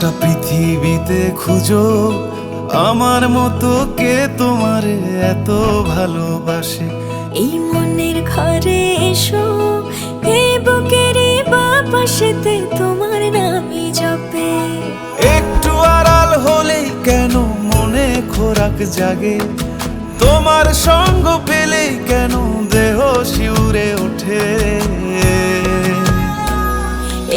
গোটা পৃথিবীতে খুঁজো আমার মতো কে তোমারে এত ভালোবাসে। এই মনের ঘরে এসো, এই বুকেরই বাপাশেতে তোমার নামই জপে। একটু আড়াল হলেই কেন মনে খোরাক জাগে, তোমার সঙ্গ পেলেই কেন দেহ শিউরে ওঠে।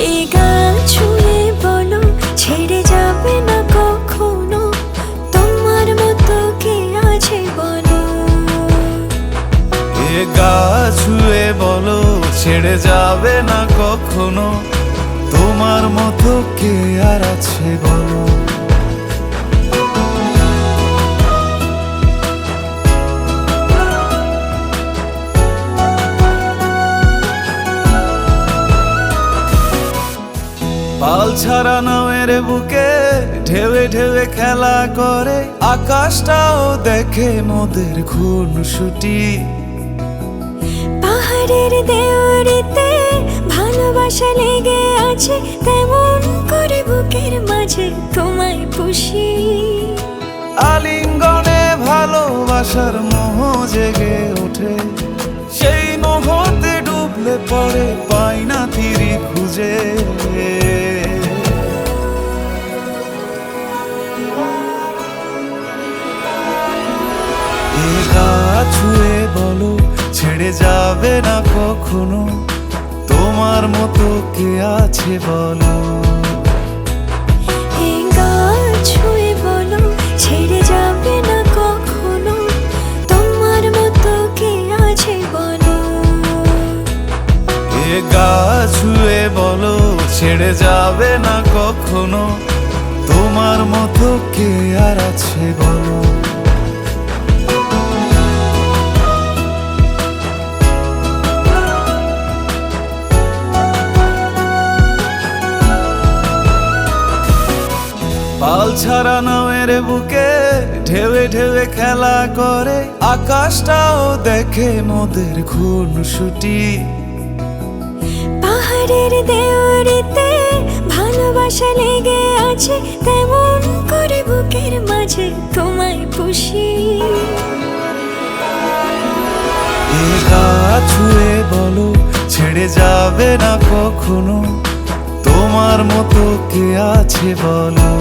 এই গান ছুঁয়ে বলো ছেড়ে যাবে না কখনো, তোমার মতো কে আছে বলো। এ গা ছুঁয়ে বলো ছেড়ে যাবে না কখনো, তোমার মতো কে আর আছে বলো। পাল ছাড়া নামের বুকে ঢেউে ঢেউে খেলা করে, আকাশটাও দেখে মোদের খুনসুটি। পাহাড়ের দেওয়ারিতে ভালোবাসা লেগে আছে, তেমন করে বুকের মাঝে তোমায় পুষি। আলিঙ্গনে ভালোবাসার মোহ জেগে ওঠে, সেই মোহতে ডুবলে পরে পাই না তীরে খুঁজে। এ গা ছুঁয়ে বলো ছেড়ে যাবে না কখনো, তোমার মতো কে আছে বলো। এই গান ছুঁয়ে বলো ছেড়ে যাবে না কখনো, তোমার মতো কে আছে বলো। এ গা ছুঁয়ে বলো ছেড়ে যাবে না কখনো, তোমার মতো কে আর আছে বলো। পাল ছাড়া নামের বুকে ঢেউে ঢেউে খেলা করে, আকাশটাও দেখে মোদের খুনসুটি। পাহাড়ের দেওয়ারিতে ভালোবাসা লেগে আছে, তেমন করে বুকের মাঝে তোমায় পুষি। এ গা ছুঁয়ে বলো ছেড়ে যাবে না কখনো, তোমার মতো কে আছে বলো।